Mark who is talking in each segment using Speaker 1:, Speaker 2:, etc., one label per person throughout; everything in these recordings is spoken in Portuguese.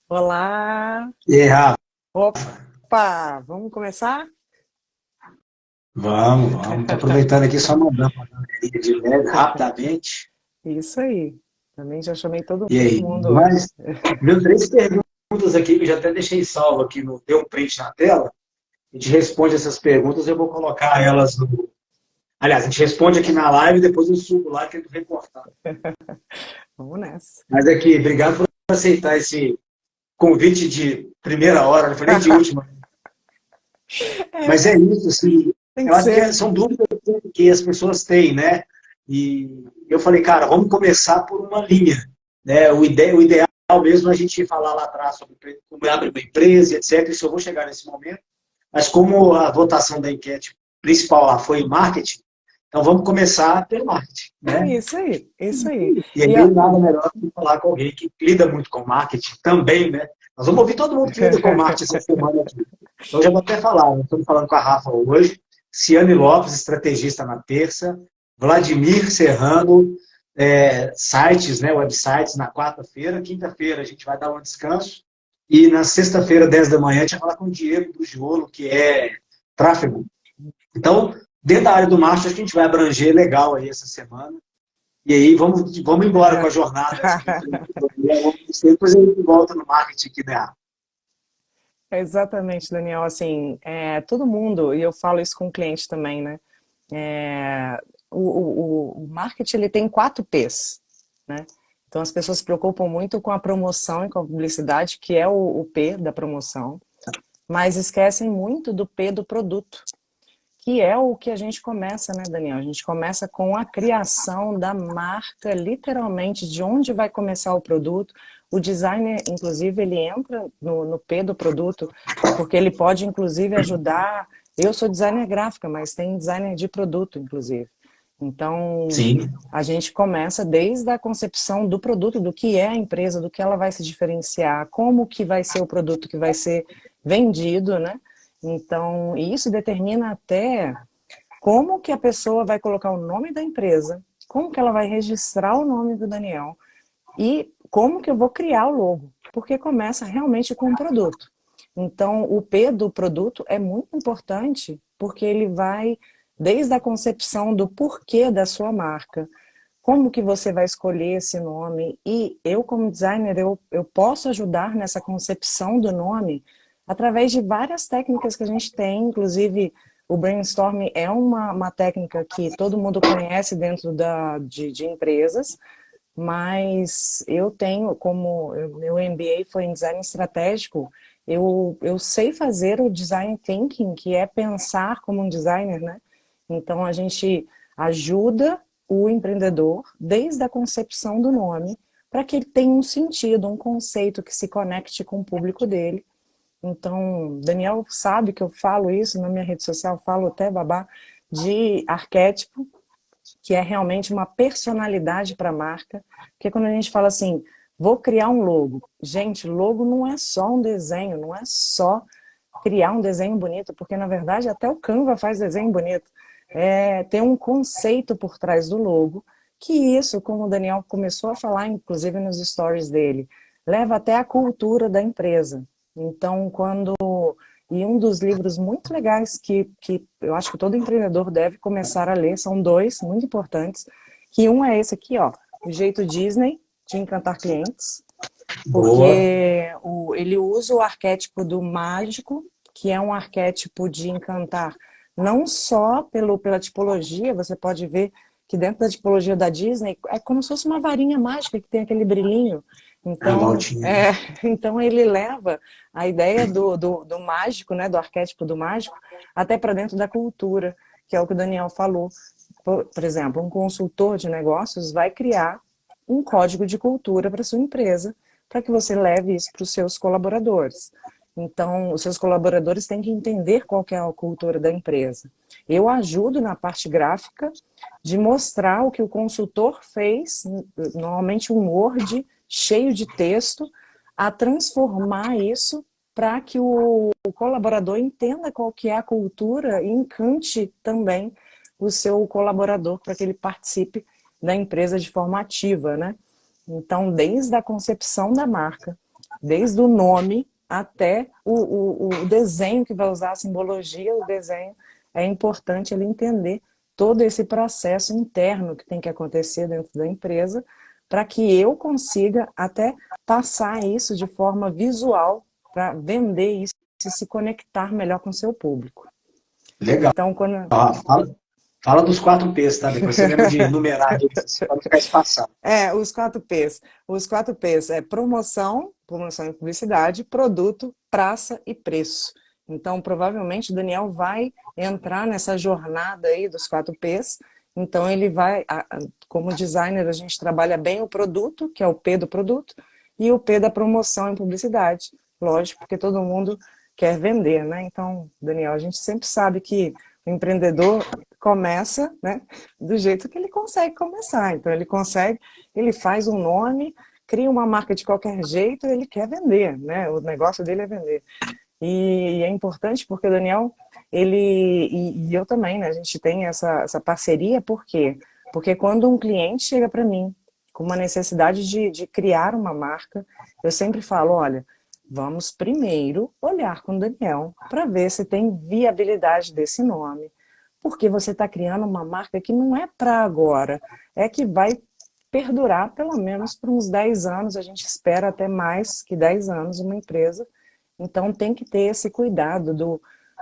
Speaker 1: Olá!
Speaker 2: E aí, Rafa?
Speaker 1: Opa! Vamos começar?
Speaker 2: Vamos. Tô aproveitando aqui só mandando uma galeria de leve rapidamente.
Speaker 1: Isso aí. Também já chamei todo
Speaker 2: E aí?
Speaker 1: mundo hoje.
Speaker 2: Mas, viu três perguntas aqui que eu já até deixei salvo aqui, no, deu um print na tela. A gente responde essas perguntas, eu vou colocar elas no. Aliás, a gente responde aqui na live e depois eu subo lá que eu recortar.
Speaker 1: Vamos nessa.
Speaker 2: Mas aqui, obrigado por aceitar esse convite de primeira hora, não foi nem de última.
Speaker 1: É,
Speaker 2: Mas é isso, assim,
Speaker 1: tem
Speaker 2: eu
Speaker 1: que
Speaker 2: acho que
Speaker 1: ser.
Speaker 2: são dúvidas que as pessoas têm, né? E eu falei, cara, vamos começar por uma linha, né? O ideal mesmo é a gente falar lá atrás sobre como abre uma empresa, etc. Isso eu vou chegar nesse momento. Mas como a votação da enquete principal lá foi marketing, então vamos começar pelo marketing, né?
Speaker 1: Isso aí, isso aí.
Speaker 2: E aí
Speaker 1: E a-
Speaker 2: nada melhor do que falar com alguém que lida muito com marketing também, né? Nós vamos ouvir todo mundo que lida com marketing essa semana aqui. Então já vou até falar, nós estamos falando com a Rafa hoje, Ciane Lopes, estrategista na terça, Vladimir Serrano, sites, né, websites na quarta-feira, quinta-feira a gente vai dar um descanso, e na sexta-feira, 10 da manhã, a gente vai falar com o Diego Brugiolo, que é tráfego. Então, dentro da área do marketing, acho que a gente vai abranger legal aí essa semana. E aí vamos embora com a jornada. Depois a gente volta no marketing aqui, né?
Speaker 1: Exatamente, Daniel. Assim, todo mundo, e eu falo isso com o cliente também, né? É, o marketing ele tem 4 P's, né? Então as pessoas se preocupam muito com a promoção e com a publicidade, que é o P da promoção, mas esquecem muito do P do produto, que é o que a gente começa, né, Daniel? A gente começa com a criação da marca, literalmente, de onde vai começar o produto. O designer, inclusive, ele entra no P do produto, porque ele pode, inclusive, ajudar. Eu sou designer gráfica, mas tem designer de produto, inclusive. Então,
Speaker 2: Sim,
Speaker 1: a gente começa desde a concepção do produto, do que é a empresa, do que ela vai se diferenciar, como que vai ser o produto que vai ser vendido, né? Então, e isso determina até como que a pessoa vai colocar o nome da empresa, como que ela vai registrar o nome do Daniel e como que eu vou criar o logo, porque começa realmente com o produto. Então, o P do produto é muito importante porque ele vai desde a concepção do porquê da sua marca, como que você vai escolher esse nome, e eu como designer, eu posso ajudar nessa concepção do nome através de várias técnicas que a gente tem, inclusive o brainstorming é uma técnica que todo mundo conhece dentro de empresas, mas eu tenho, meu MBA foi em design estratégico, eu sei fazer o design thinking, que é pensar como um designer, né? Então a gente ajuda o empreendedor desde a concepção do nome para que ele tenha um sentido, um conceito que se conecte com o público dele. Então, Daniel sabe que eu falo isso na minha rede social, falo até babá, de arquétipo, que é realmente uma personalidade para a marca, porque quando a gente fala assim, vou criar um logo, gente, logo não é só um desenho, não é só criar um desenho bonito, porque na verdade até o Canva faz desenho bonito. Tem um conceito por trás do logo, que isso, como o Daniel começou a falar, inclusive nos stories dele, leva até a cultura da empresa. Então, e um dos livros muito legais que eu acho que todo empreendedor deve começar a ler, são dois muito importantes, que um é esse aqui, ó, O Jeito Disney de Encantar Clientes,
Speaker 2: boa.
Speaker 1: porque ele usa o arquétipo do mágico, que é um arquétipo de encantar, não só pela tipologia, você pode ver que dentro da tipologia da Disney é como se fosse uma varinha mágica que tem aquele brilhinho.
Speaker 2: A
Speaker 1: Então,
Speaker 2: voltinha.
Speaker 1: então ele leva a ideia do mágico, né, do arquétipo do mágico, até para dentro da cultura, que é o que o Daniel falou. Por exemplo, um consultor de negócios vai criar um código de cultura para sua empresa, para que você leve isso para os seus colaboradores. Então, os seus colaboradores têm que entender qual que é a cultura da empresa. Eu ajudo na parte gráfica de mostrar o que o consultor fez, normalmente um Word cheio de texto, a transformar isso para que o colaborador entenda qual que é a cultura e encante também o seu colaborador para que ele participe da empresa de forma ativa, né? Então, desde a concepção da marca desde o nome até o desenho que vai usar, a simbologia, o desenho. É importante ele entender todo esse processo interno que tem que acontecer dentro da empresa, para que eu consiga até passar isso de forma visual, para vender isso e se conectar melhor com o seu público.
Speaker 2: Legal.
Speaker 1: Então, quando...
Speaker 2: Fala dos 4 P's, tá? Depois você lembra de enumerar eles, para não ficar espaçado.
Speaker 1: Os 4 P's. Os 4 P's é promoção e publicidade, produto, praça e preço. Então, provavelmente, o Daniel vai entrar nessa jornada aí dos 4 P's. Então, ele vai, como designer, a gente trabalha bem o produto, que é o P do produto, e o P da promoção e publicidade. Lógico, porque todo mundo quer vender, né? Então, Daniel, a gente sempre sabe que o empreendedor começa, né, do jeito que ele consegue começar. Então, ele faz um nome, cria uma marca de qualquer jeito, ele quer vender, né? O negócio dele é vender. E é importante porque o Daniel, e eu também, né, a gente tem essa parceria, por quê? Porque quando um cliente chega para mim com uma necessidade de criar uma marca, eu sempre falo, olha, vamos primeiro olhar com o Daniel para ver se tem viabilidade desse nome, porque você está criando uma marca que não é para agora, é que vai perdurar pelo menos por uns 10 anos, a gente espera até mais que 10 anos uma empresa. Então tem que ter esse cuidado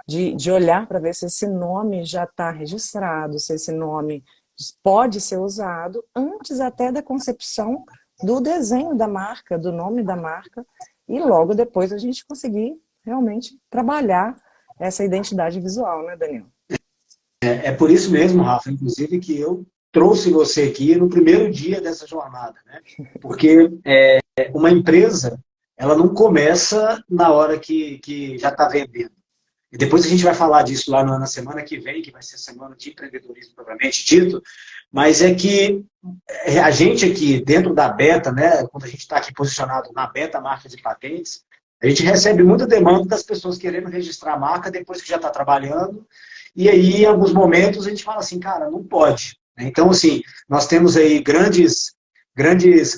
Speaker 1: de olhar para ver se esse nome já está registrado, se esse nome pode ser usado antes até da concepção do desenho da marca, do nome da marca, e logo depois a gente conseguir realmente trabalhar essa identidade visual, né, Daniel?
Speaker 2: É por isso mesmo, Rafa, inclusive, que eu trouxe você aqui no primeiro dia dessa jornada, né? Porque uma empresa, ela não começa na hora que já está vendendo. E depois a gente vai falar disso lá na semana que vem, que vai ser a semana de empreendedorismo propriamente dito, mas é que a gente aqui dentro da Beta, né, quando a gente está aqui posicionado na Beta Marcas e Patentes, a gente recebe muita demanda das pessoas querendo registrar a marca depois que já está trabalhando, e aí em alguns momentos a gente fala assim, cara, não pode. Então, assim, nós temos aí grandes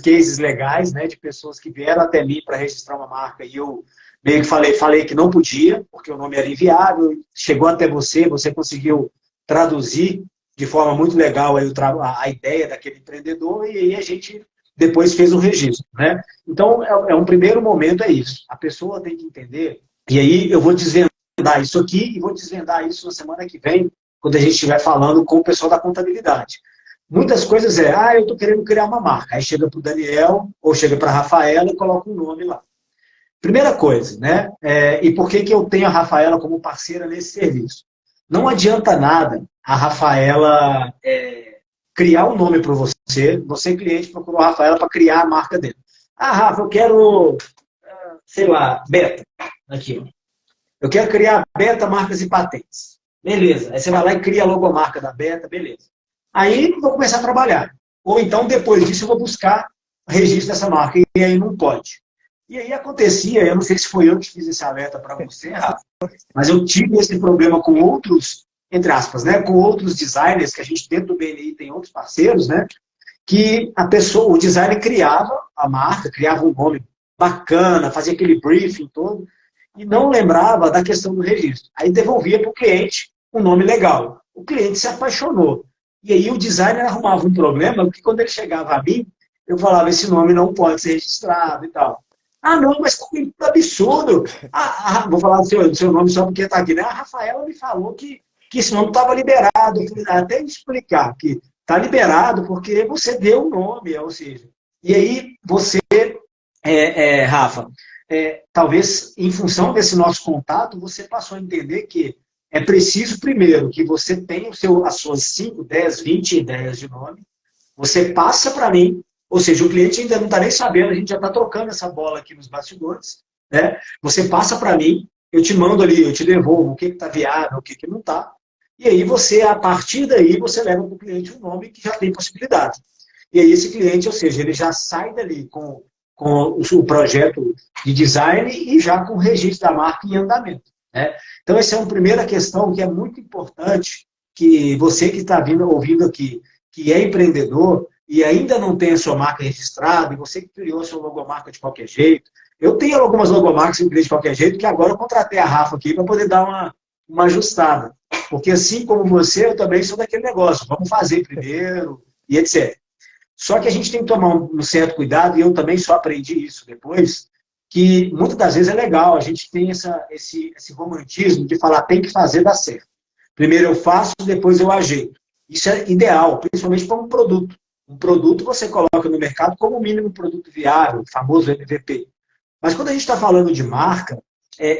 Speaker 2: cases legais, né, de pessoas que vieram até mim para registrar uma marca e eu meio que falei que não podia, porque o nome era inviável, chegou até você conseguiu traduzir de forma muito legal aí a ideia daquele empreendedor e aí a gente depois fez o registro, né? Então, um primeiro momento é isso. A pessoa tem que entender, e aí eu vou desvendar isso aqui e vou desvendar isso na semana que vem, quando a gente estiver falando com o pessoal da contabilidade. Muitas coisas eu estou querendo criar uma marca. Aí chega para o Daniel, ou chega para a Rafaela e coloca um nome lá. Primeira coisa, né? E por que eu tenho a Rafaela como parceira nesse serviço? Não adianta nada a Rafaela criar um nome para você cliente, procurou a Rafaela para criar a marca dele. Ah, Rafa, eu quero, sei lá, Beta. Aqui, ó. Eu quero criar Beta Marcas e Patentes. Beleza. Aí você vai lá e cria a logomarca da Beta, beleza. Aí vou começar a trabalhar. Ou então, depois disso, eu vou buscar registro dessa marca. E aí não pode. E aí acontecia, eu não sei se foi eu que fiz esse alerta para você, Rafa, mas eu tive esse problema com outros, entre aspas, né, com outros designers, que a gente dentro do BNI tem outros parceiros, né, que o designer criava a marca, criava um nome bacana, fazia aquele briefing todo, e não lembrava da questão do registro. Aí devolvia para o cliente um nome legal. O cliente se apaixonou. E aí o designer arrumava um problema, porque quando ele chegava a mim, eu falava, esse nome não pode ser registrado e tal. Ah, não, mas que absurdo. Vou falar do seu nome só porque está aqui, né? A Rafaela me falou que esse nome estava liberado. Eu falei, até explicar que está liberado porque você deu o nome, ou seja. E aí você, Rafa, talvez em função desse nosso contato, você passou a entender que é preciso primeiro que você tenha as suas 5, 10, 20 ideias de nome, você passa para mim, ou seja, o cliente ainda não está nem sabendo, a gente já está trocando essa bola aqui nos bastidores, né? Você passa para mim, eu te mando ali, eu te devolvo o que está viável, o que não está, e aí você, a partir daí, você leva para o cliente um nome que já tem possibilidade. E aí esse cliente, ou seja, ele já sai dali com o projeto de design e já com o registro da marca em andamento, né? Então essa é uma primeira questão que é muito importante, que você que está ouvindo aqui, que é empreendedor, e ainda não tem a sua marca registrada, e você que criou a sua logomarca de qualquer jeito, Eu tenho algumas logomarcas que eu criei de qualquer jeito, que agora eu contratei a Rafa aqui para poder dar uma ajustada. Porque assim como você, eu também sou daquele negócio. Vamos fazer primeiro e etc. Só que a gente tem que tomar um certo cuidado, e eu também só aprendi isso depois, que muitas das vezes é legal, a gente tem esse romantismo de falar tem que fazer dar certo. Primeiro eu faço, depois eu ajeito. Isso é ideal, principalmente para um produto. Um produto você coloca no mercado como o mínimo produto viável, o famoso MVP. Mas quando a gente está falando de marca,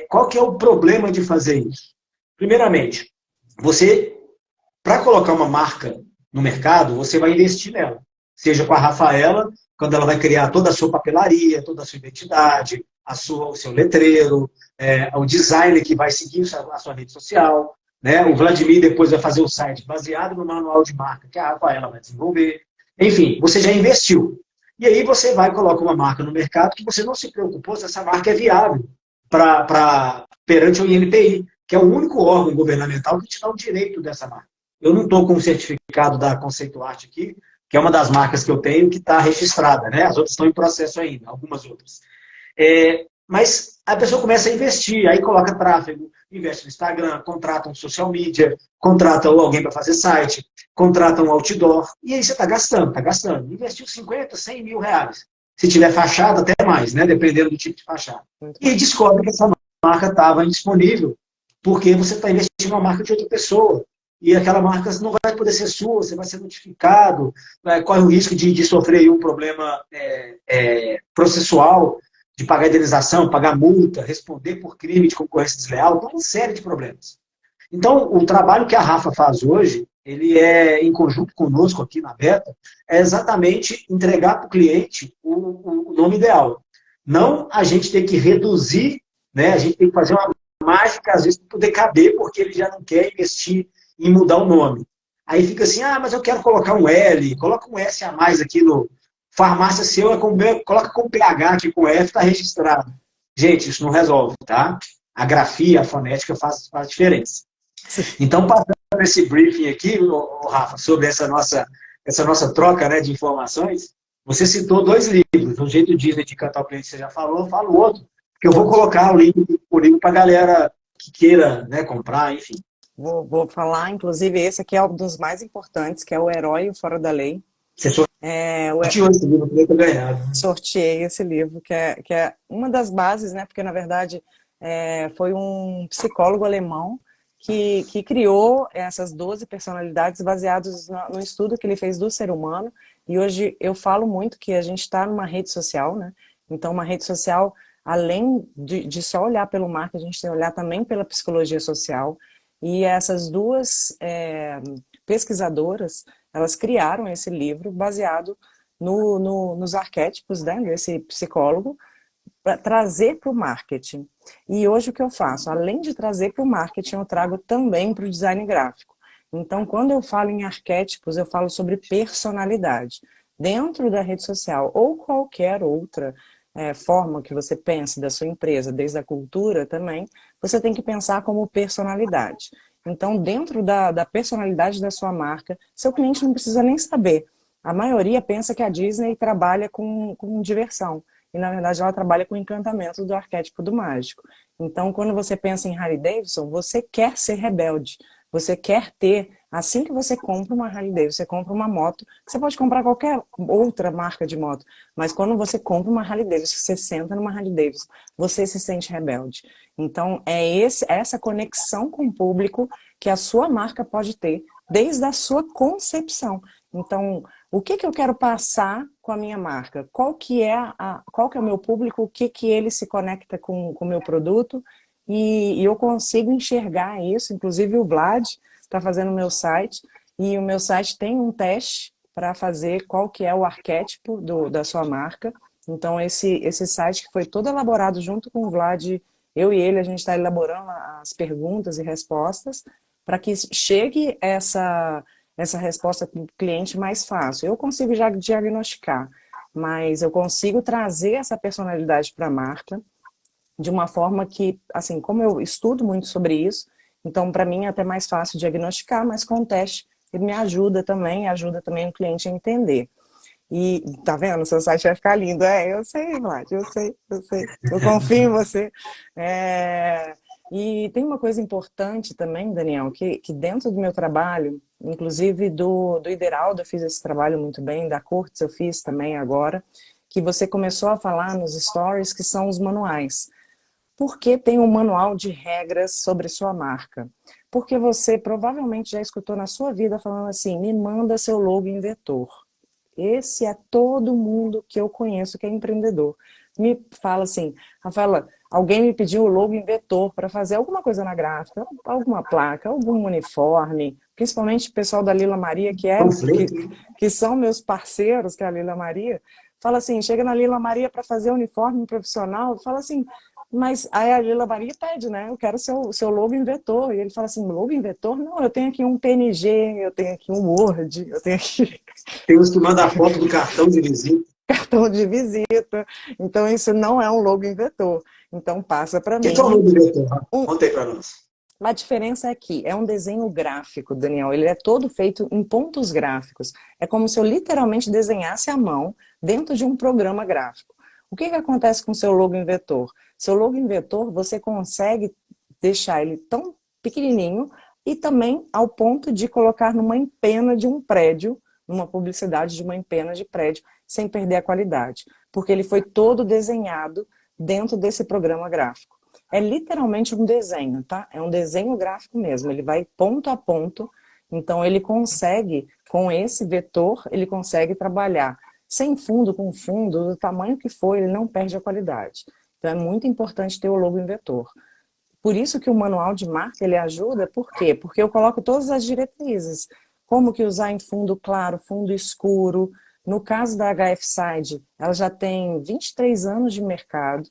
Speaker 2: qual que é o problema de fazer isso? Primeiramente, você, para colocar uma marca no mercado, você vai investir nela. Seja com a Rafaela, quando ela vai criar toda a sua papelaria, toda a sua identidade, o seu letreiro, o designer que vai seguir a sua rede social, né? O Vladimir depois vai fazer o site baseado no manual de marca que a Rafaela vai desenvolver. Enfim, você já investiu. E aí você vai e coloca uma marca no mercado que você não se preocupou se essa marca é viável perante o INPI, que é o único órgão governamental que te dá o direito dessa marca. Eu não estou com o certificado da Conceito Arte aqui, que é uma das marcas que eu tenho que está registrada, né? As outras estão em processo ainda, algumas outras. Mas a pessoa começa a investir, aí coloca tráfego, investe no Instagram, contrata um social media, contrata alguém para fazer site, contrata um outdoor, e aí você está gastando, está gastando. Investiu 50, 100 mil reais. Se tiver fachada, até mais, né? Dependendo do tipo de fachada. E descobre que essa marca estava indisponível, porque você está investindo uma marca de outra pessoa. E aquela marca não vai poder ser sua, você vai ser notificado, corre o risco de sofrer um problema processual, de pagar indenização, pagar multa, responder por crime de concorrência desleal, então uma série de problemas. Então, o trabalho que a Rafa faz hoje, ele é em conjunto conosco aqui na Beta, é exatamente entregar para o cliente o nome ideal. Não a gente tem que reduzir, né? A gente tem que fazer uma mágica, às vezes, para poder caber, porque ele já não quer investir em mudar o nome. Aí fica assim, mas eu quero colocar um L, coloca um S a mais aqui no farmácia seu, coloca com PH aqui com F, está registrado. Gente, isso não resolve, tá? A grafia, a fonética faz diferença. Então, passando esse briefing aqui, Rafa, sobre essa nossa troca, né, de informações, você citou 2 livros, O Jeito Disney de Encantar o Cliente, você já falou, eu falo outro, que eu vou colocar o livro para a galera que queira, né, comprar, enfim.
Speaker 1: Vou falar, inclusive, esse aqui é um dos mais importantes, que é O Herói Fora da Lei.
Speaker 2: Você sorteou esse livro para eu ter ganhado.
Speaker 1: Sorteei esse livro, que é uma das bases, né? Porque, na verdade, foi um psicólogo alemão que criou essas 12 personalidades baseadas no estudo que ele fez do ser humano. E hoje eu falo muito que a gente está numa rede social, né? Então, uma rede social, além de só olhar pelo marketing, a gente tem que olhar também pela psicologia social. E essas 2 pesquisadoras, elas criaram esse livro baseado nos arquétipos, né, desse psicólogo, para trazer para o marketing. E hoje o que eu faço? Além de trazer para o marketing, eu trago também para o design gráfico. Então, quando eu falo em arquétipos, eu falo sobre personalidade. Dentro da rede social, ou qualquer outra forma que você pense da sua empresa, desde a cultura também, você tem que pensar como personalidade. Então, dentro da personalidade da sua marca, seu cliente não precisa nem saber. A maioria pensa que a Disney trabalha com diversão. E, na verdade, ela trabalha com o encantamento do arquétipo do mágico. Então, quando você pensa em Harley Davidson, você quer ser rebelde. Você quer ter, assim que você compra uma Harley Davidson, você compra uma moto, você pode comprar qualquer outra marca de moto, mas quando você compra uma Harley Davidson, você senta numa Harley Davidson, você se sente rebelde. Então, essa conexão com o público que a sua marca pode ter, desde a sua concepção. Então, o que eu quero passar com a minha marca? Qual que é o meu público? O que ele se conecta com o meu produto? E eu consigo enxergar isso. Inclusive o Vlad está fazendo o meu site. E o meu site tem um teste para fazer qual que é o arquétipo da sua marca. Então esse site que foi todo elaborado junto com o Vlad, eu e ele, a gente está elaborando as perguntas e respostas para que chegue essa resposta para o cliente mais fácil. Eu consigo já diagnosticar, mas eu consigo trazer essa personalidade para a marca de uma forma que, assim, como eu estudo muito sobre isso, então para mim é até mais fácil diagnosticar, mas com o teste ele me ajuda também o cliente a entender. E tá vendo? Seu site vai ficar lindo. É, eu sei, Vlad, eu sei, eu sei. Eu confio em você. É, e tem uma coisa importante também, Daniel, que dentro do meu trabalho, inclusive do Ideraldo, eu fiz esse trabalho muito bem, da Curtis eu fiz também agora, que você começou a falar nos stories, que são os manuais. Por que tem um manual de regras sobre sua marca? Porque você provavelmente já escutou na sua vida falando assim, me manda seu logo em vetor. Esse é todo mundo que eu conheço que é empreendedor. Me fala assim, Rafaela, alguém me pediu o logo em vetor para fazer alguma coisa na gráfica, alguma placa, algum uniforme, principalmente o pessoal da Lila Maria, que são meus parceiros, que é a Lila Maria, fala assim, chega na Lila Maria para fazer uniforme profissional, fala assim, mas aí a Lila Maria pede, né? Eu quero seu logo em vetor. E ele fala assim, logo em vetor? Não, eu tenho aqui um PNG, eu tenho aqui um Word, eu tenho aqui
Speaker 2: Tem uns que mandam a foto do cartão de visita.
Speaker 1: cartão de visita. Então, isso não é um logo em vetor. Então, passa para
Speaker 2: O que é o
Speaker 1: mim.
Speaker 2: nome do diretor?
Speaker 1: Um...
Speaker 2: Conta aí para nós.
Speaker 1: A diferença é que é um desenho gráfico, Daniel. Ele é todo feito em pontos gráficos. É como se eu literalmente desenhasse à mão dentro de um programa gráfico. O que acontece com o seu logo em vetor? Seu logo em vetor, você consegue deixar ele tão pequenininho e também ao ponto de colocar numa empena de um prédio, numa publicidade de uma empena de prédio, sem perder a qualidade. Porque ele foi todo desenhado dentro desse programa gráfico. É literalmente um desenho, tá? É um desenho gráfico mesmo, ele vai ponto a ponto, então ele consegue, com esse vetor, ele consegue trabalhar sem fundo, com fundo, do tamanho que for, ele não perde a qualidade. Então é muito importante ter o logo em vetor. Por isso que o manual de marca, ele ajuda, por quê? Porque eu coloco todas as diretrizes, como que usar em fundo claro, fundo escuro. No caso da HF Side, ela já tem 23 anos de mercado,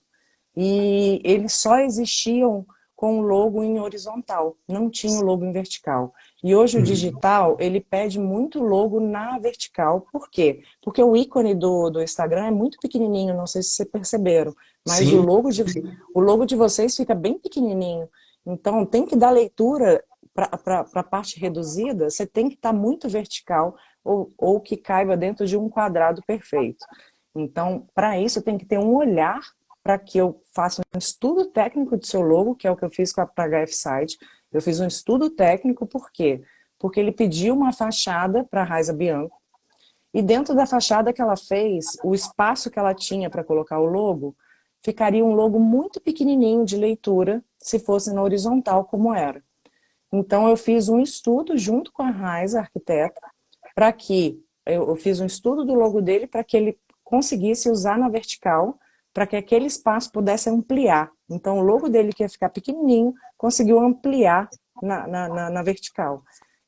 Speaker 1: e eles só existiam com o logo em horizontal, não tinha o logo em vertical. E hoje o digital, ele pede muito logo na vertical. Por quê? Porque o ícone do Instagram é muito pequenininho, não sei se vocês perceberam, mas
Speaker 2: Sim.
Speaker 1: o logo de vocês fica bem pequenininho. Então, tem que dar leitura para a parte reduzida, você tem que estar muito vertical ou que caiba dentro de um quadrado perfeito. Então, para isso, tem que ter um olhar para que eu faça um estudo técnico do seu logo, que é o que eu fiz com a HF Site. Eu fiz um estudo técnico, por quê? Porque ele pediu uma fachada para a Raiza Bianco, e dentro da fachada que ela fez, o espaço que ela tinha para colocar o logo, ficaria um logo muito pequenininho de leitura, se fosse na horizontal, como era. Então, eu fiz um estudo junto com a Raiza, arquiteta, para que eu fiz um estudo do logo dele para que ele conseguisse usar na vertical, para que aquele espaço pudesse ampliar. Então, o logo dele, que ia ficar pequenininho, conseguiu ampliar na vertical.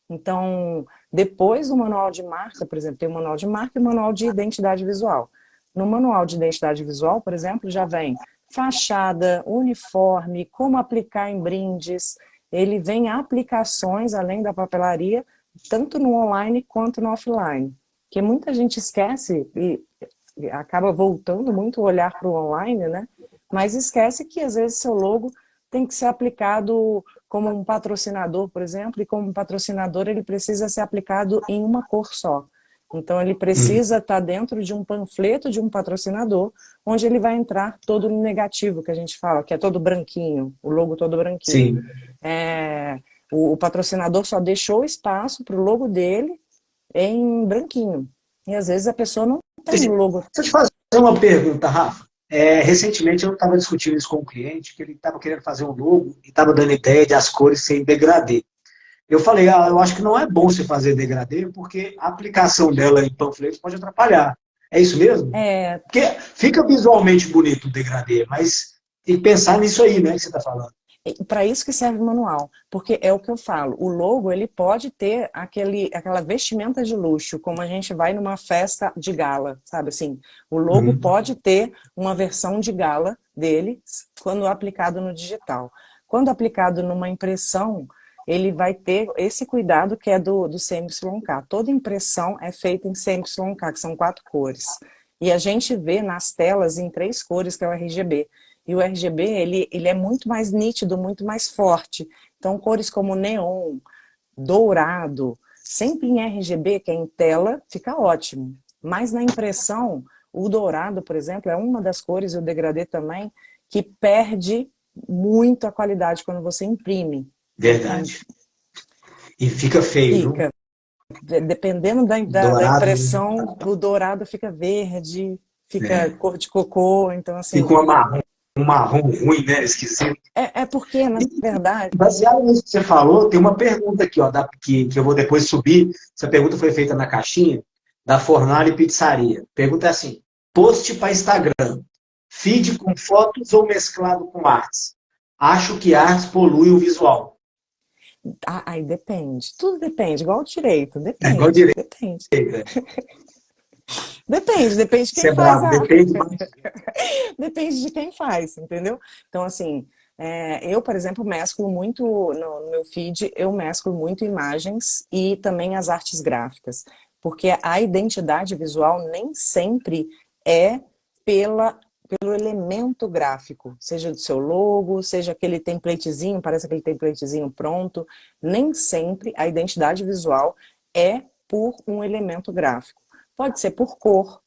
Speaker 1: Então, depois do manual de marca, por exemplo, tem o manual de marca e o manual de identidade visual. No manual de identidade visual, por exemplo, já vem fachada, uniforme, como aplicar em brindes. Ele vem aplicações, além da papelaria, tanto no online quanto no offline. Que muita gente esquece e acaba voltando muito o olhar para o online, né? Mas esquece que às vezes seu logo tem que ser aplicado como um patrocinador, por exemplo, e como um patrocinador ele precisa ser aplicado em uma cor só. Então ele precisa estar dentro de um panfleto de um patrocinador, onde ele vai entrar todo no negativo, que a gente fala, que é todo branquinho, o logo todo branquinho.
Speaker 2: Sim.
Speaker 1: O patrocinador só deixou espaço para o logo dele em branquinho. E às vezes a pessoa não tem o logo.
Speaker 2: Deixa eu te fazer uma pergunta, Rafa. Recentemente eu estava discutindo isso com um cliente, que ele estava querendo fazer um logo e estava dando ideia de as cores serem degradê. Eu falei, eu acho que não é bom você fazer degradê, porque a aplicação dela em panfletos pode atrapalhar. É isso mesmo? Porque fica visualmente bonito o degradê, mas tem que pensar nisso aí, né, que você está falando.
Speaker 1: Para isso que serve o manual, porque é o que eu falo, o logo ele pode ter aquela vestimenta de luxo, como a gente vai numa festa de gala, sabe assim, o logo pode ter uma versão de gala dele quando aplicado no digital. Quando aplicado numa impressão, ele vai ter esse cuidado que é do CMYK. Toda impressão é feita em CMYK, que são 4 cores. E a gente vê nas telas em 3 cores, que é o RGB. E o RGB, ele é muito mais nítido, muito mais forte. Então, cores como neon, dourado, sempre em RGB, que é em tela, fica ótimo. Mas na impressão, o dourado, por exemplo, é uma das cores, e o degradê também, que perde muito a qualidade quando você imprime.
Speaker 2: Verdade. E fica feio, viu?
Speaker 1: Fica. Dependendo da
Speaker 2: Dourado,
Speaker 1: impressão, o dourado fica verde, fica cor de cocô, então
Speaker 2: fica
Speaker 1: assim...
Speaker 2: um marrom ruim, né? Esquisito.
Speaker 1: É porque, na verdade...
Speaker 2: Baseado nisso que você falou, tem uma pergunta aqui, ó, que eu vou depois subir. Essa pergunta foi feita na caixinha, da Fornale Pizzaria. Pergunta é assim: post para Instagram, feed com fotos ou mesclado com artes? Acho que artes polui o visual.
Speaker 1: Aí depende. Tudo depende, igual o direito.
Speaker 2: É igual
Speaker 1: Depende,
Speaker 2: direito.
Speaker 1: depende.
Speaker 2: Né?
Speaker 1: Depende de
Speaker 2: Você
Speaker 1: quem
Speaker 2: é
Speaker 1: faz
Speaker 2: bravo,
Speaker 1: a
Speaker 2: depende mais.
Speaker 1: Depende de quem faz, entendeu? Então, assim, eu, por exemplo, mesclo muito, no meu feed, eu mesclo muito imagens e também as artes gráficas, porque a identidade visual nem sempre é pelo elemento gráfico, seja do seu logo, seja aquele templatezinho, parece aquele templatezinho pronto, nem sempre a identidade visual é por um elemento gráfico. Pode ser por cor.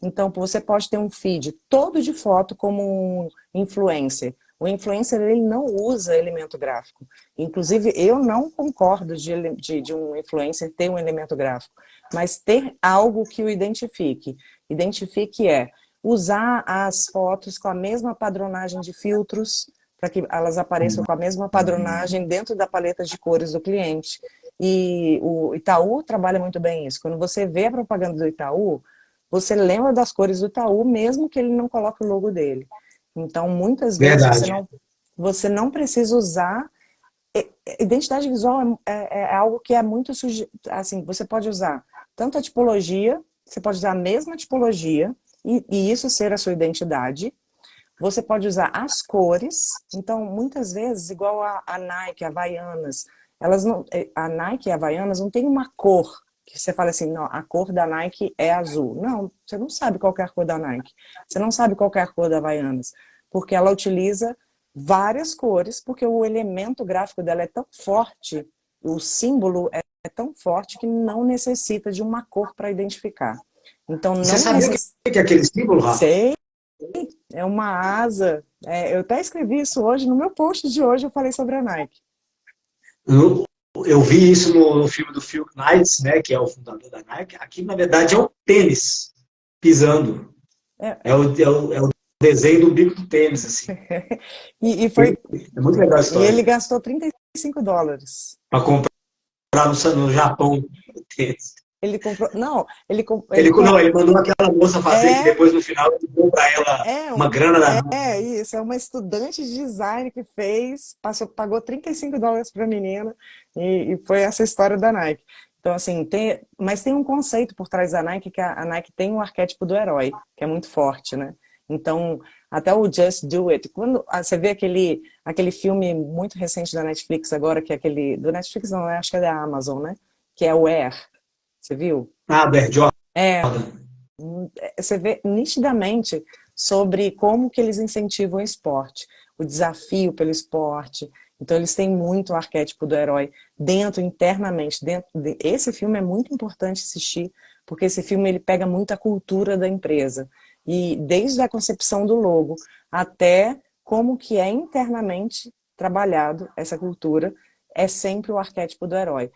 Speaker 1: Então, você pode ter um feed todo de foto como um influencer. O influencer, ele não usa elemento gráfico. Inclusive, eu não concordo de um influencer ter um elemento gráfico, mas ter algo que o identifique. Identifique usar as fotos com a mesma padronagem de filtros, para que elas apareçam com a mesma padronagem dentro da paleta de cores do cliente. E o Itaú trabalha muito bem isso. Quando você vê a propaganda do Itaú, você lembra das cores do Itaú, mesmo que ele não coloque o logo dele. Então, muitas vezes,
Speaker 2: Verdade.
Speaker 1: você não precisa usar... Identidade visual é algo que é muito... Assim, você pode usar tanto a tipologia, você pode usar a mesma tipologia, e isso ser a sua identidade. Você pode usar as cores. Então, muitas vezes, igual a Nike, a Havaianas, a Nike e a Havaianas não tem uma cor que você fala assim, não, a cor da Nike é azul. Não, você não sabe qual é a cor da Nike. Você não sabe qual é a cor da Havaianas. Porque ela utiliza várias cores, porque o elemento gráfico dela é tão forte, o símbolo é tão forte que não necessita de uma cor para identificar. Então, não
Speaker 2: Você sabia o que é aquele símbolo, Rafa?
Speaker 1: Sei, é uma asa. Eu até escrevi isso hoje, no meu post de hoje eu falei sobre a Nike.
Speaker 2: Eu vi isso no filme do Phil Knight, né, que é o fundador da Nike. Aqui, na verdade, é um tênis pisando. É o desenho do bico do tênis, assim.
Speaker 1: E foi,
Speaker 2: é muito legal a
Speaker 1: e
Speaker 2: história.
Speaker 1: ele gastou $35.
Speaker 2: Para comprar no Japão o tênis.
Speaker 1: Ele comprou... Não,
Speaker 2: ele mandou aquela moça fazer, que depois no final ele deu para ela uma grana da...
Speaker 1: Isso, é uma estudante de design que fez, pagou $35 para a menina, e foi essa história da Nike. Então, assim, mas tem um conceito por trás da Nike, que a Nike tem o arquétipo do herói, que é muito forte, né? Então, até o Just Do It, quando você vê aquele filme muito recente da Netflix agora, que é aquele, do Netflix não, acho que é da Amazon, né? Que é o Air. Você viu?
Speaker 2: do Air Jordan.
Speaker 1: Você vê nitidamente sobre como que eles incentivam o esporte, o desafio pelo esporte. Então, eles têm muito o arquétipo do herói internamente. Esse filme é muito importante assistir, porque esse filme ele pega muito a cultura da empresa. E desde a concepção do logo até como que é internamente trabalhado essa cultura, é sempre o arquétipo do herói.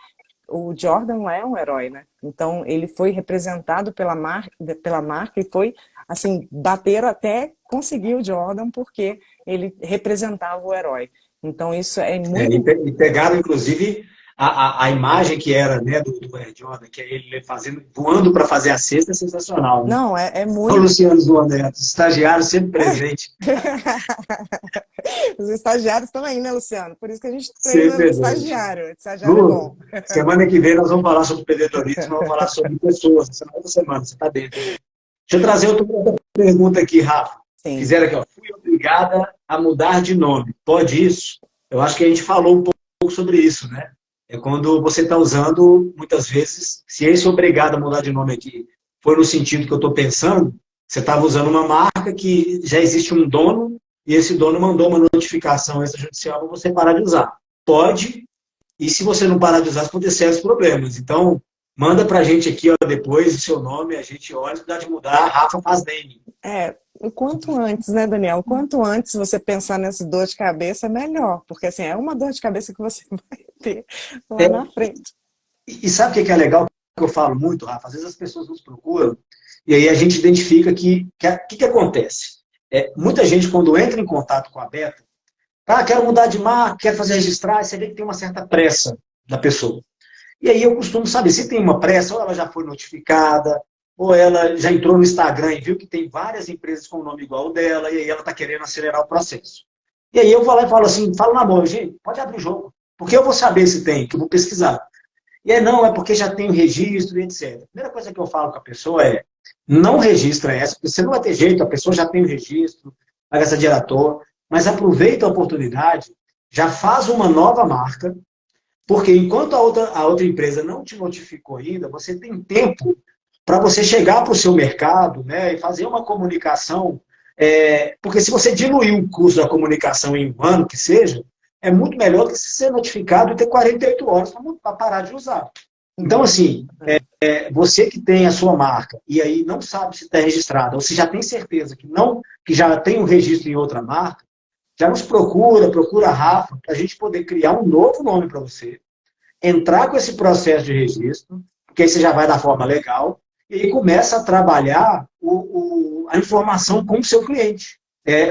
Speaker 1: O Jordan é um herói, né? Então, ele foi representado pela marca e foi, assim, bateram até conseguir o Jordan porque ele representava o herói. Então, isso é muito...
Speaker 2: E pegaram, inclusive, a imagem que era, né, do Air Jordan, que é ele voando para fazer a cesta, é sensacional. Né?
Speaker 1: Não, é muito...
Speaker 2: O Luciano Zuaneto, estagiário sempre presente.
Speaker 1: Os estagiários também, né, Luciano? Por isso que a gente treina estagiário. Estagiário é bom.
Speaker 2: Semana que vem nós vamos falar sobre empreendedorismo, vamos falar sobre pessoas. Essa outra semana, você está dentro. Deixa eu trazer outra pergunta aqui, Rafa. Sim. Fizeram aqui, ó. Fui obrigada a mudar de nome. Pode isso? Eu acho que a gente falou um pouco sobre isso, né? É quando você está usando, muitas vezes, se esse obrigado a mudar de nome aqui foi no sentido que eu estou pensando, você estava usando uma marca que já existe um dono e esse dono mandou uma notificação extrajudicial para você parar de usar. Pode, e se você não parar de usar, pode ter sérios problemas. Então, manda pra gente aqui, ó, depois o seu nome, a gente olha, se dá de mudar, Rafa faz naming.
Speaker 1: O quanto antes, né, Daniel? O quanto antes você pensar nessa dor de cabeça, melhor. Porque, assim, é uma dor de cabeça que você vai ter lá na frente.
Speaker 2: E sabe o que é legal? Que eu falo muito, Rafa? Às vezes as pessoas nos procuram e aí a gente identifica que acontece. Muita gente, quando entra em contato com a Beta, quero mudar de marca, quero fazer registrar, você vê que tem uma certa pressa da pessoa. E aí eu costumo saber, se tem uma pressa, ou ela já foi notificada, ou ela já entrou no Instagram e viu que tem várias empresas com o nome igual ao dela, e aí ela está querendo acelerar o processo. E aí eu vou lá e falo assim, falo na mão, gente, pode abrir o jogo, porque eu vou saber se tem, que eu vou pesquisar. E aí, não, é porque já tem o registro e etc. A primeira coisa que eu falo com a pessoa é, não registra essa, porque você não vai ter jeito, a pessoa já tem o registro, vai gastar dinheiro à toa, mas aproveita a oportunidade, já faz uma nova marca, porque enquanto a outra empresa não te notificou ainda, você tem tempo para você chegar para o seu mercado, né, e fazer uma comunicação, porque se você diluir o custo da comunicação em um ano, que seja, é muito melhor do que ser notificado e ter 48 horas para parar de usar. Então, assim, você que tem a sua marca e aí não sabe se está registrada, ou se já tem certeza que já tem um registro em outra marca, já nos procura a Rafa, para a gente poder criar um novo nome para você, entrar com esse processo de registro, porque aí você já vai da forma legal, e aí começa a trabalhar a informação com o seu cliente.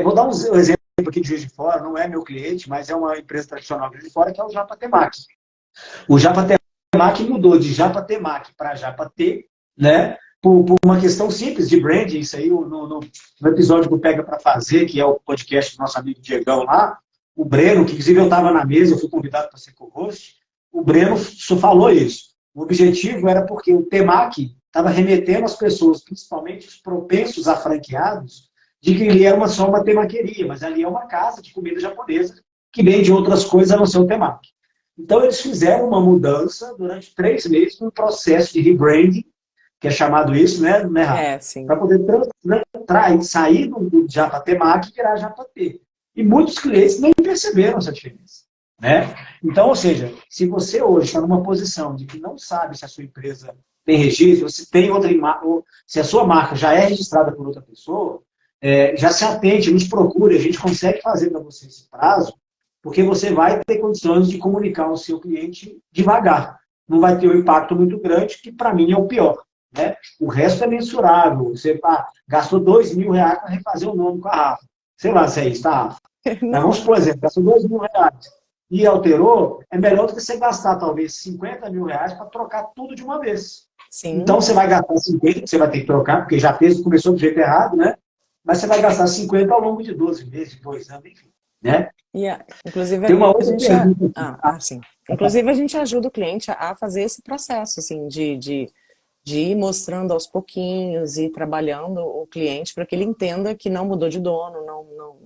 Speaker 2: Vou dar um exemplo aqui de Juiz de Fora, não é meu cliente, mas é uma empresa tradicional de Juiz de Fora, que é o Japatemac. O Japatemac mudou de Japatemac para Japatê, né? Por uma questão simples de branding, isso aí no episódio do Pega para Fazer, que é o podcast do nosso amigo Diegão lá, o Breno, que inclusive eu estava na mesa, eu fui convidado para ser co-host, o Breno só falou isso. O objetivo era porque o Temac estava remetendo as pessoas, principalmente os propensos a franqueados, de que ele era só uma temaqueria, mas ali é uma casa de comida japonesa que vende outras coisas a não ser o Temac. Então eles fizeram uma mudança durante 3 meses, um processo de rebranding, que é chamado isso, né, Rafa? Para poder sair do Japatemac e virar Japatê. E muitos clientes nem perceberam essa diferença. Né? Então, ou seja, se você hoje está numa posição de que não sabe se a sua empresa tem registro, se tem outra ou se a sua marca já é registrada por outra pessoa, já se atente, nos procure, a gente consegue fazer para você esse prazo, porque você vai ter condições de comunicar ao seu cliente devagar. Não vai ter um impacto muito grande, que para mim é o pior. Né? O resto é mensurável. Você gastou R$2.000 para refazer o nome com a Rafa. Sei lá se é isso, tá, Rafa? Mas vamos por exemplo, gastou R$2.000 e alterou, é melhor do que você gastar talvez R$50.000 para trocar tudo de uma vez. Sim. Então você vai gastar 50, você vai ter que trocar, porque já começou do jeito errado, né? Mas você vai gastar 50 ao longo de 12 meses, de 2 anos, enfim. Né?
Speaker 1: Inclusive,
Speaker 2: tem uma outra pergunta.
Speaker 1: Sim. Inclusive, a gente ajuda o cliente a fazer esse processo, assim, de ir mostrando aos pouquinhos e trabalhando o cliente para que ele entenda que não mudou de dono,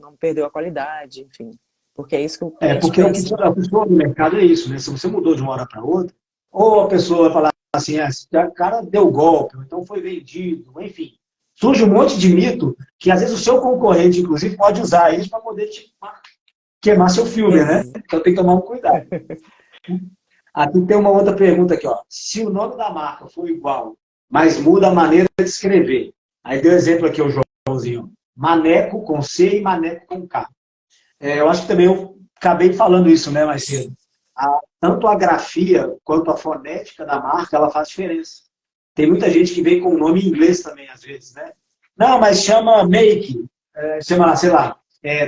Speaker 1: não perdeu a qualidade, enfim. Porque é isso que o cliente
Speaker 2: porque
Speaker 1: pensa.
Speaker 2: a pessoa no mercado é isso, né? Se você mudou de uma hora para outra, ou a pessoa vai falar assim, o cara deu golpe, ou então foi vendido, enfim. Surge um monte de mito que às vezes o seu concorrente, inclusive, pode usar isso para poder queimar seu filme, né? Então tem que tomar um cuidado. Aqui tem uma outra pergunta aqui, ó. Se o nome da marca for igual, mas muda a maneira de escrever. Aí deu exemplo aqui o Joãozinho. Maneco com C e Maneco com K. Eu acho que também eu acabei falando isso, né, mais cedo. Tanto a grafia quanto a fonética da marca, ela faz diferença. Tem muita gente que vem com o nome em inglês também, às vezes, né? Não, mas chama Make. Chama, sei lá,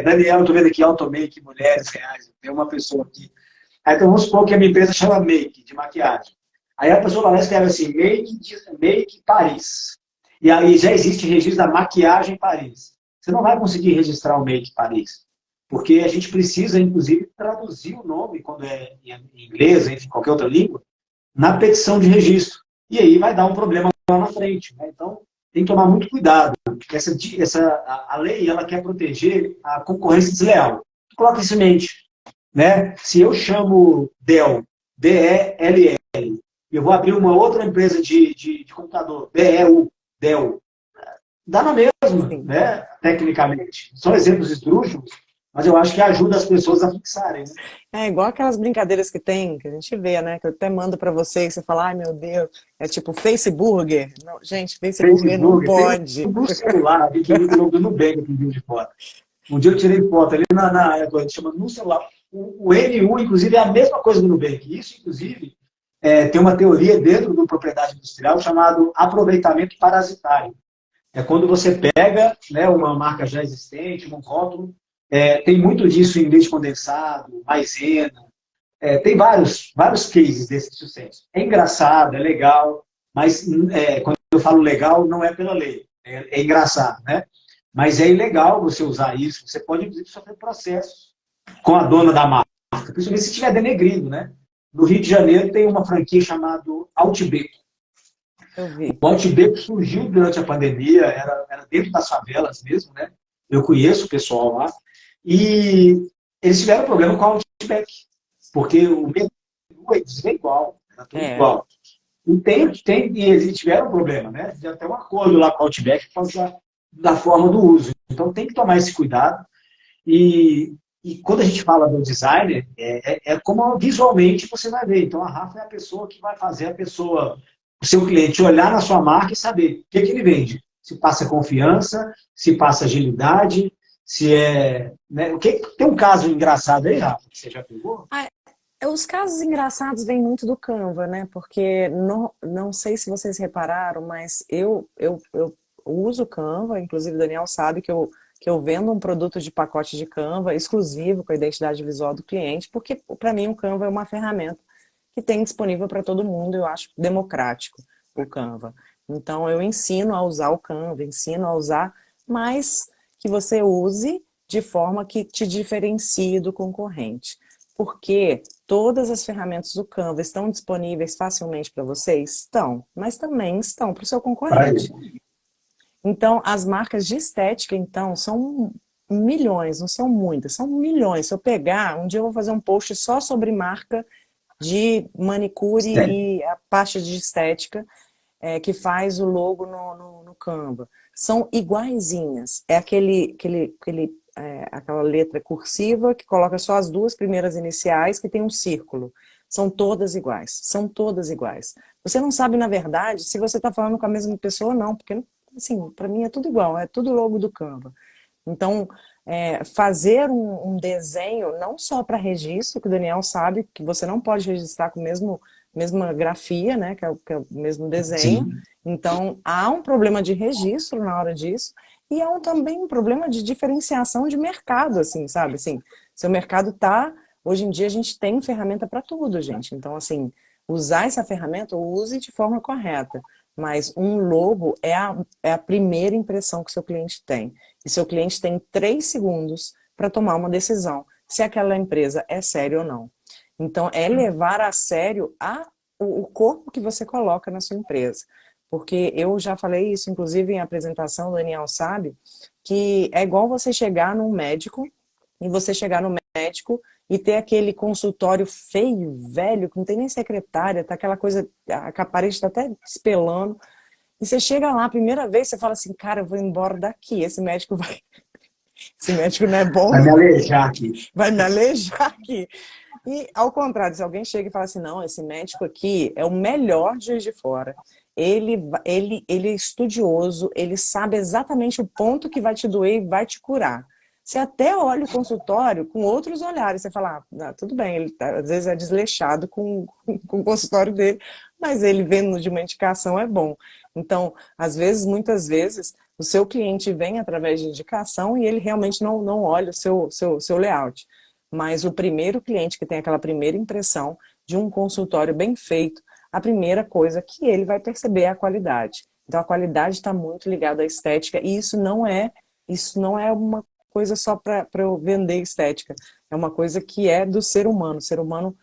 Speaker 2: Daniel, eu tô vendo aqui, Automake, Mulheres Reais. Tem uma pessoa aqui. Aí então vamos supor que a minha empresa chama Make, de maquiagem. Aí a pessoa lá escreve assim, Make Paris. E aí já existe registro da maquiagem Paris. Você não vai conseguir registrar o Make Paris. Porque a gente precisa, inclusive, traduzir o nome, quando é em inglês, em qualquer outra língua, na petição de registro. E aí vai dar um problema lá na frente. Né? Então, tem que tomar muito cuidado. Porque a lei ela quer proteger a concorrência desleal. Coloca isso em mente. Né? Se eu chamo Dell, D-E-L-L, eu vou abrir uma outra empresa de computador, D-E-U, Dell, dá na mesma, né? Tecnicamente. São exemplos esdrúxulos, mas eu acho que ajuda as pessoas a fixarem, né?
Speaker 1: É igual aquelas brincadeiras que tem, que a gente vê, né? Que eu até mando para você e você fala, ai meu Deus, é tipo Facebook. Não, gente, Facebook não
Speaker 2: Facebook, tem
Speaker 1: pode.
Speaker 2: um do celular, vi que muito louco do Nubank que viu de foto. Um dia eu tirei foto ali a gente chama no celular. O NU, inclusive, é a mesma coisa do Nubank. Isso, inclusive, tem uma teoria dentro do propriedade industrial chamado aproveitamento parasitário. É quando você pega, né, uma marca já existente, um rótulo, tem muito disso em leite condensado, maisena, tem vários cases desse sucesso. É engraçado, é legal, mas quando eu falo legal, não é pela lei, é engraçado, né? Mas é ilegal você usar isso, você pode, inclusive, sofrer processos com a dona da marca, principalmente se estiver denegrindo, né? No Rio de Janeiro tem uma franquia chamada Outback.
Speaker 1: Eu vi.
Speaker 2: O Outback surgiu durante a pandemia, era dentro das favelas mesmo, né? Eu conheço o pessoal lá. E eles tiveram problema com o Outback, porque o menu é igual, era tudo
Speaker 1: É.
Speaker 2: igual. E eles tiveram problema, né? Fizeram até um acordo lá com o Outback por causa da forma do uso. Então tem que tomar esse cuidado. E quando a gente fala do designer, é como visualmente você vai ver. Então a Rafa é a pessoa que vai fazer o seu cliente olhar na sua marca e saber o que ele vende. Se passa confiança, se passa agilidade, se é. Né? Tem um caso engraçado aí, Rafa, que você já pegou?
Speaker 1: Ah, os casos engraçados vêm muito do Canva, né? Porque não sei se vocês repararam, mas eu uso o Canva, inclusive o Daniel sabe que eu vendo um produto de pacote de Canva exclusivo com a identidade visual do cliente, porque para mim o Canva é uma ferramenta que tem disponível para todo mundo, eu acho democrático o Canva. Então eu ensino a usar o Canva, ensino a usar, mas que você use de forma que te diferencie do concorrente. Porque todas as ferramentas do Canva estão disponíveis facilmente para você? Estão, mas também estão para o seu concorrente. Então, as marcas de estética, então, são milhões, não são muitas, são milhões. Se eu pegar, um dia eu vou fazer um post só sobre marca de manicure e a parte de estética que faz o logo no Canva. São iguaizinhas. É aquela letra cursiva que coloca só as duas primeiras iniciais que tem um círculo. São todas iguais. São todas iguais. Você não sabe, na verdade, se você está falando com a mesma pessoa ou não, porque, assim, para mim é tudo igual, é tudo logo do Canva. Então, fazer um desenho, não só para registro, que o Daniel sabe que você não pode registrar com a mesma grafia, né, que é o mesmo desenho.
Speaker 2: Sim.
Speaker 1: Então, há um problema de registro na hora disso, e há também um problema de diferenciação de mercado, assim, sabe? Assim, seu mercado tá... Hoje em dia a gente tem ferramenta para tudo, gente. Então, assim, usar essa ferramenta, use de forma correta. Mas um logo é a primeira impressão que o seu cliente tem. E seu cliente tem 3 segundos para tomar uma decisão se aquela empresa é séria ou não. Então, é levar a sério o corpo que você coloca na sua empresa. Porque eu já falei isso, inclusive em apresentação, o Daniel sabe, que é igual você chegar num médico, e você chegar no médico e ter aquele consultório feio, velho, que não tem nem secretária, tá aquela coisa, a parede está até espelando. E você chega lá a primeira vez, você fala assim, cara, eu vou embora daqui, esse médico não é bom,
Speaker 2: Vai me alejar aqui.
Speaker 1: vai me alejar aqui. E ao contrário, se alguém chega e fala assim, não, esse médico aqui é o melhor de Juiz de Fora. Ele é estudioso, ele sabe exatamente o ponto que vai te doer e vai te curar. Você até olha o consultório com outros olhares. Você fala, tudo bem, ele às vezes é desleixado com o consultório dele, mas ele vendo de uma indicação é bom. Então, às vezes, muitas vezes, o seu cliente vem através de indicação e ele realmente não olha o seu layout. Mas o primeiro cliente que tem aquela primeira impressão de um consultório bem feito, a primeira coisa que ele vai perceber é a qualidade. Então, a qualidade está muito ligada à estética e isso não é uma coisa só para eu vender estética. É uma coisa que é do ser humano. O ser humano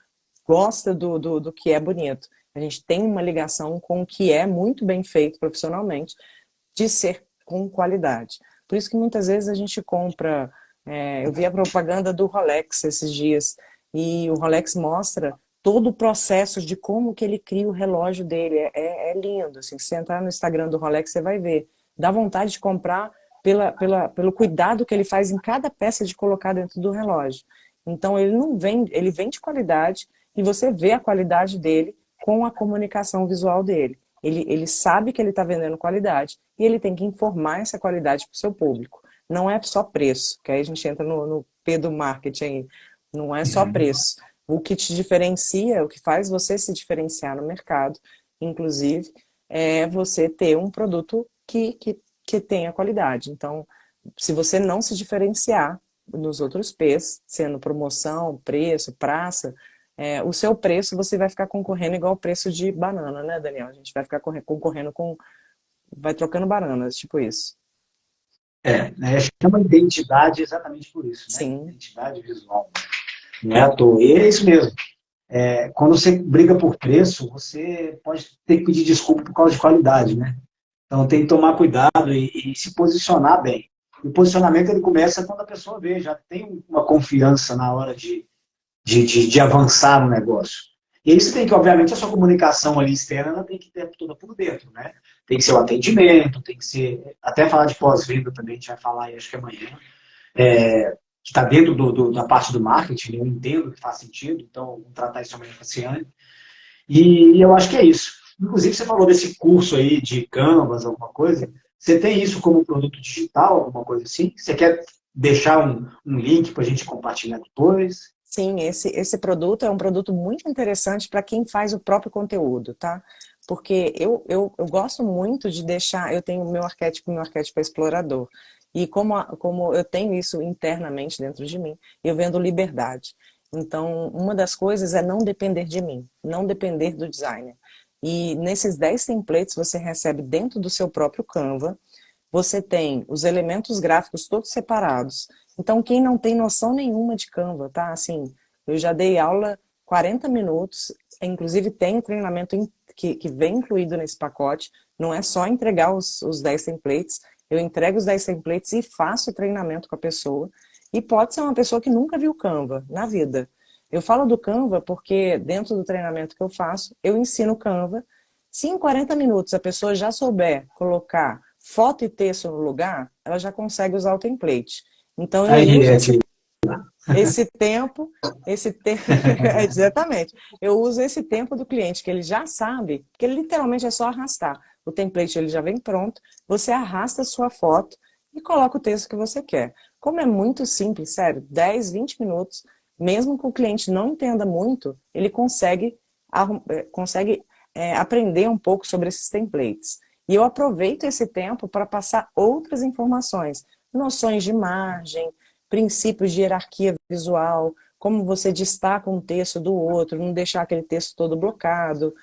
Speaker 1: gosta do que é bonito. A gente tem uma ligação com o que é muito bem feito profissionalmente, de ser com qualidade. Por isso que muitas vezes a gente compra... eu vi a propaganda do Rolex esses dias, e o Rolex mostra todo o processo de como que ele cria o relógio dele. É lindo. Assim, se você entrar no Instagram do Rolex, você vai ver. Dá vontade de comprar pelo cuidado que ele faz em cada peça de colocar dentro do relógio. Então ele não vende, ele vende qualidade e você vê a qualidade dele com a comunicação visual dele. Ele sabe que ele está vendendo qualidade e ele tem que informar essa qualidade para o seu público. Não é só preço, que aí a gente entra no P do marketing. Não é só preço. O que te diferencia, o que faz você se diferenciar no mercado, inclusive, é você ter um produto que tenha qualidade. Então, se você não se diferenciar nos outros P's, sendo promoção, preço, praça, o seu preço você vai ficar concorrendo igual o preço de banana, né, Daniel? A gente vai ficar concorrendo com... vai trocando bananas, tipo isso.
Speaker 2: Né, chama identidade exatamente por isso, né?
Speaker 1: Sim.
Speaker 2: Identidade visual. Não é à toa. E é isso mesmo. Quando você briga por preço, você pode ter que pedir desculpa por causa de qualidade, né? Então tem que tomar cuidado e se posicionar bem. E o posicionamento ele começa quando a pessoa vê, já tem uma confiança na hora de avançar no negócio. E aí você tem que, obviamente, a sua comunicação ali externa ela tem que ter toda por dentro, né? Tem que ser o atendimento, tem que ser... Até falar de pós-venda também, a gente vai falar aí, acho que amanhã. Que está dentro da parte do marketing, eu entendo que faz sentido, então vamos tratar isso amanhã com a Ciane. E eu acho que é isso. Inclusive, você falou desse curso aí de Canvas, alguma coisa. Você tem isso como produto digital, alguma coisa assim? Você quer deixar um link para a gente compartilhar depois?
Speaker 1: Sim, esse produto é um produto muito interessante para quem faz o próprio conteúdo, tá? Porque eu gosto muito de deixar, eu tenho meu arquétipo é explorador. E como eu tenho isso internamente dentro de mim, eu vendo liberdade. Então, uma das coisas é não depender de mim, não depender do designer. E nesses 10 templates você recebe dentro do seu próprio Canva, você tem os elementos gráficos todos separados. Então, quem não tem noção nenhuma de Canva, tá? Assim, eu já dei aula 40 minutos, inclusive tem um treinamento que vem incluído nesse pacote, não é só entregar os 10 templates, eu entrego os 10 templates e faço o treinamento com a pessoa. E pode ser uma pessoa que nunca viu Canva na vida. Eu falo do Canva porque dentro do treinamento que eu faço, eu ensino Canva. Se em 40 minutos a pessoa já souber colocar foto e texto no lugar, ela já consegue usar o template. Então eu
Speaker 2: Aí,
Speaker 1: uso esse tempo, exatamente. Eu uso esse tempo do cliente, que ele já sabe, que ele literalmente é só arrastar. O template ele já vem pronto, você arrasta a sua foto e coloca o texto que você quer. Como é muito simples, sério, 10, 20 minutos, mesmo que o cliente não entenda muito, ele consegue aprender um pouco sobre esses templates. E eu aproveito esse tempo para passar outras informações, noções de margem, princípios de hierarquia visual, como você destaca um texto do outro, não deixar aquele texto todo blocado.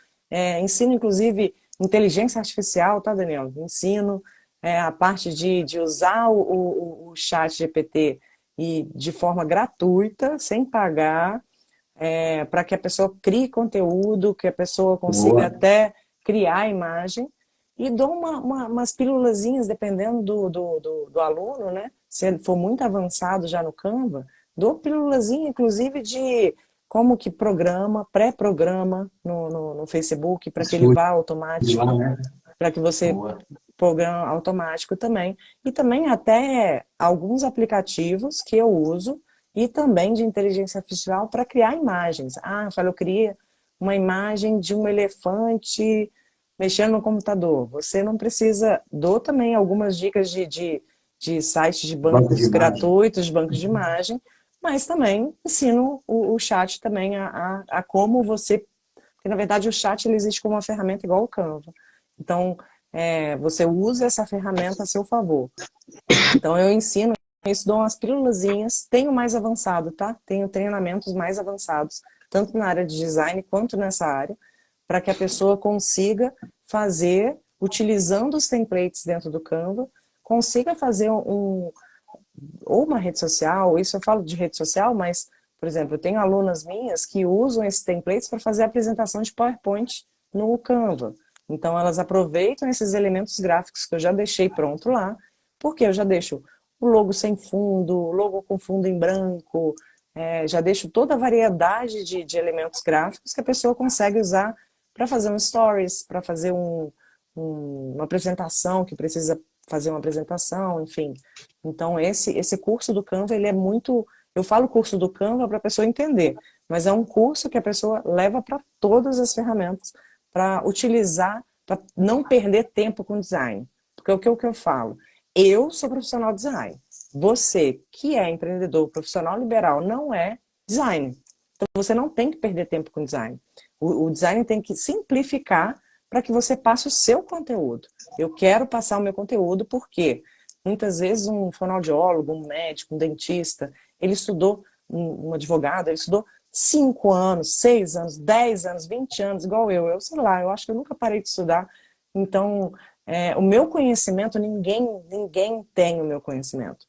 Speaker 1: Ensino, inclusive, inteligência artificial, tá, Daniel? Ensino a parte de usar o chat GPT e de forma gratuita, sem pagar, para que a pessoa crie conteúdo, que a pessoa consiga até criar a imagem, e dou umas pílulazinhas, dependendo do aluno, né? Se ele for muito avançado já no Canva, dou pílulazinha, inclusive, de como que programa, pré-programa no Facebook, para que ele vá automático, para que você programa automático também. E também até alguns aplicativos que eu uso, e também de inteligência artificial para criar imagens. Eu queria uma imagem de um elefante mexendo no computador. Você não precisa... Dou também algumas dicas de sites de bancos gratuitos, de bancos de imagem, mas também ensino o chat também a como você... Porque, na verdade, o chat ele existe como uma ferramenta igual o Canva. Então, você usa essa ferramenta a seu favor. Então, eu ensino isso, dou umas pílulazinhas, tenho mais avançado, tá? Tenho treinamentos mais avançados, tanto na área de design quanto nessa área, para que a pessoa consiga fazer, utilizando os templates dentro do Canva, consiga fazer ou uma rede social, isso eu falo de rede social, mas, por exemplo, eu tenho alunas minhas que usam esses templates para fazer a apresentação de PowerPoint no Canva. Então, elas aproveitam esses elementos gráficos que eu já deixei pronto lá, porque eu já deixo o logo sem fundo, o logo com fundo em branco, já deixo toda a variedade de elementos gráficos que a pessoa consegue usar para fazer um stories, para fazer uma apresentação que precisa fazer uma apresentação, enfim. Então, esse curso do Canva, ele é muito... Eu falo curso do Canva para a pessoa entender, mas é um curso que a pessoa leva para todas as ferramentas, para utilizar, para não perder tempo com design. Porque o que eu falo? Eu sou profissional de design. Você, que é empreendedor, profissional liberal, não é design. Então, você não tem que perder tempo com design. O design tem que simplificar para que você passe o seu conteúdo. Eu quero passar o meu conteúdo porque muitas vezes um fonoaudiólogo, um médico, um dentista, ele estudou, um advogado, ele estudou 5 anos, 6 anos, 10 anos, 20 anos, igual eu. Eu sei lá, eu acho que eu nunca parei de estudar. Então, o meu conhecimento, ninguém tem o meu conhecimento.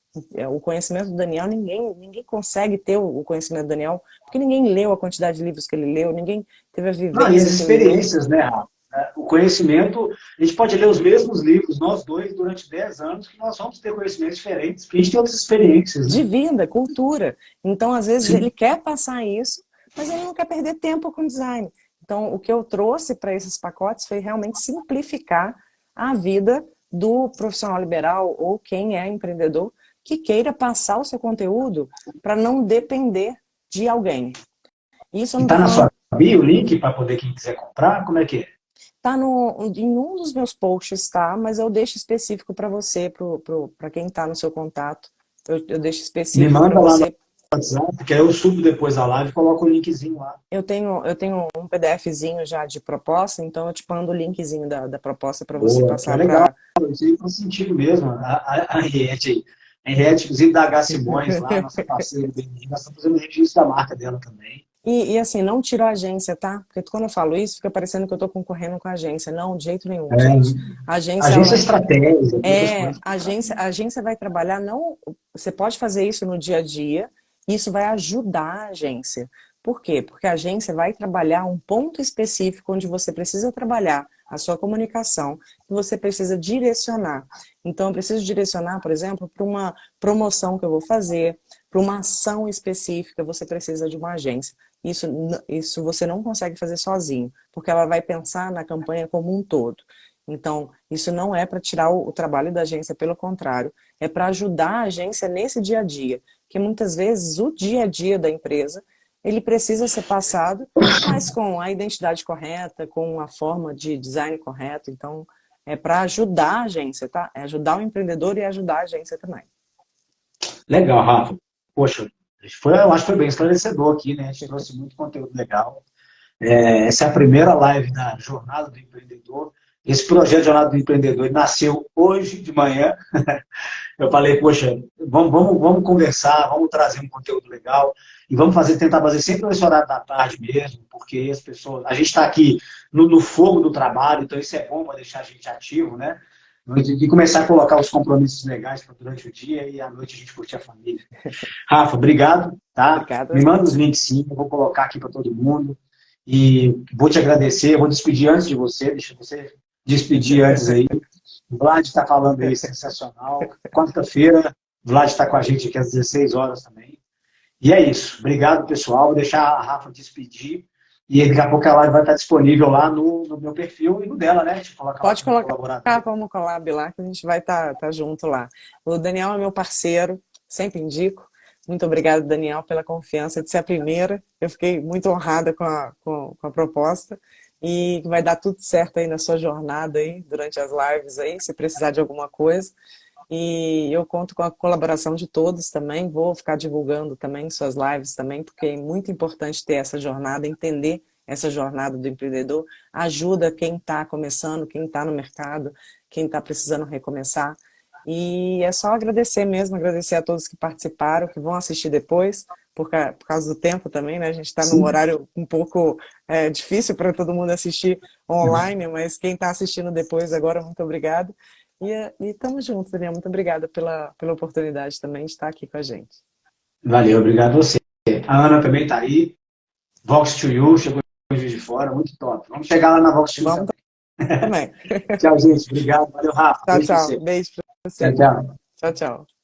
Speaker 1: O conhecimento do Daniel, ninguém consegue ter o conhecimento do Daniel, porque ninguém leu a quantidade de livros que ele leu, ninguém teve a
Speaker 2: Não, e as
Speaker 1: vivência que ele teve.
Speaker 2: experiências, né, Rafa? O conhecimento, a gente pode ler os mesmos livros, nós dois, durante 10 anos, que nós vamos ter conhecimentos diferentes, porque a gente tem outras experiências,
Speaker 1: De
Speaker 2: né?
Speaker 1: vida, cultura. Então, às vezes, ele
Speaker 2: Sim.
Speaker 1: quer passar isso, mas ele não quer perder tempo com design. Então, o que eu trouxe para esses pacotes foi realmente simplificar a vida do profissional liberal ou quem é empreendedor que queira passar o seu conteúdo para não depender de alguém. Isso eu
Speaker 2: E
Speaker 1: não
Speaker 2: tá
Speaker 1: estou
Speaker 2: na
Speaker 1: falando.
Speaker 2: sua bio o link para poder quem quiser comprar? Como é que é?
Speaker 1: Tá em um dos meus posts, tá? Mas eu deixo específico para você, para quem está no seu contato. Eu deixo
Speaker 2: Me
Speaker 1: específico para
Speaker 2: manda lá no
Speaker 1: você.
Speaker 2: WhatsApp, que aí eu subo depois da live e coloco o linkzinho lá.
Speaker 1: Eu tenho um PDFzinho já de proposta, então eu te mando o linkzinho da proposta para você
Speaker 2: Boa, que é
Speaker 1: passar
Speaker 2: legal.
Speaker 1: para...
Speaker 2: Isso aí faz sentido mesmo. A Henriette aí. A Henriette, inclusive, da H. Simões lá, nossa parceira do BNI, nós estamos fazendo registro da marca dela também.
Speaker 1: E assim, não tiro a agência, tá? Porque quando eu falo isso, fica parecendo que eu estou concorrendo com a agência. Não, de jeito nenhum,
Speaker 2: É,
Speaker 1: gente. A agência,
Speaker 2: agência
Speaker 1: ela
Speaker 2: estratégia, outras coisas.
Speaker 1: a agência vai trabalhar, não, você pode fazer isso no dia a dia, e isso vai ajudar a agência. Por quê? Porque a agência vai trabalhar um ponto específico onde você precisa trabalhar a sua comunicação, e você precisa direcionar. Então, eu preciso direcionar, por exemplo, para uma promoção que eu vou fazer, para uma ação específica, você precisa de uma agência. Isso você não consegue fazer sozinho, porque ela vai pensar na campanha como um todo. Então, isso não é para tirar o trabalho da agência, pelo contrário, é para ajudar a agência nesse dia a dia, porque muitas vezes o dia a dia da empresa, ele precisa ser passado, mas com a identidade correta, com a forma de design correto. Então, é para ajudar a agência, tá? É ajudar o empreendedor e ajudar a agência também.
Speaker 2: Legal, Rafa. Poxa, eu acho que foi bem esclarecedor aqui, né? A gente trouxe muito conteúdo legal. Essa é a primeira live da Jornada do Empreendedor. Esse projeto Jornada do Empreendedor ele nasceu hoje de manhã. Eu falei, poxa, vamos conversar, vamos trazer um conteúdo legal e vamos tentar fazer sempre nesse horário da tarde mesmo, porque as pessoas, a gente está aqui no fogo do trabalho, então isso é bom para deixar a gente ativo, né? E começar a colocar os compromissos legais para durante o dia e à noite a gente curtir a família. Rafa, obrigado, tá?
Speaker 1: Obrigada,
Speaker 2: Me manda os
Speaker 1: gente.
Speaker 2: links sim, eu vou colocar aqui para todo mundo. E vou te agradecer, vou despedir antes de você, deixa você despedir antes aí. O Vlad está falando aí, sensacional. Quarta-feira, o Vlad está com a gente aqui às 16 horas também. E é isso. Obrigado, pessoal. Vou deixar a Rafa despedir. E daqui a pouco a live vai estar disponível lá no meu perfil e no dela, né? A gente coloca lá
Speaker 1: Pode
Speaker 2: como
Speaker 1: colocar
Speaker 2: colaborador.
Speaker 1: como collab lá, que a gente vai estar junto lá. O Daniel é meu parceiro, sempre indico. Muito obrigada, Daniel, pela confiança de ser a primeira. Eu fiquei muito honrada com a proposta. E vai dar tudo certo aí na sua jornada aí, durante as lives aí, se precisar de alguma coisa. E eu conto com a colaboração de todos também. Vou ficar divulgando também suas lives também, porque é muito importante ter essa jornada, entender essa jornada do empreendedor. Ajuda quem está começando, quem está no mercado, quem está precisando recomeçar. E é só agradecer mesmo, agradecer a todos que participaram, que vão assistir depois, por causa do tempo também, né? A gente está num
Speaker 2: Sim.
Speaker 1: horário um pouco difícil para todo mundo assistir online, mas quem está assistindo depois agora, muito obrigada. E estamos juntos, Daniel. Muito obrigada pela oportunidade também de estar aqui com a gente.
Speaker 2: Valeu, obrigado a você. A Ana também está aí. Vox to You, chegou de Juiz de Fora, muito top. Vamos chegar lá na Vox to You
Speaker 1: Vamos
Speaker 2: também.
Speaker 1: também.
Speaker 2: Tchau, gente. Obrigado. Valeu, Rafa.
Speaker 1: Tchau,
Speaker 2: Beijo para
Speaker 1: tchau.
Speaker 2: você.
Speaker 1: Beijo para
Speaker 2: Tchau,
Speaker 1: você.
Speaker 2: tchau.
Speaker 1: Tchau, tchau.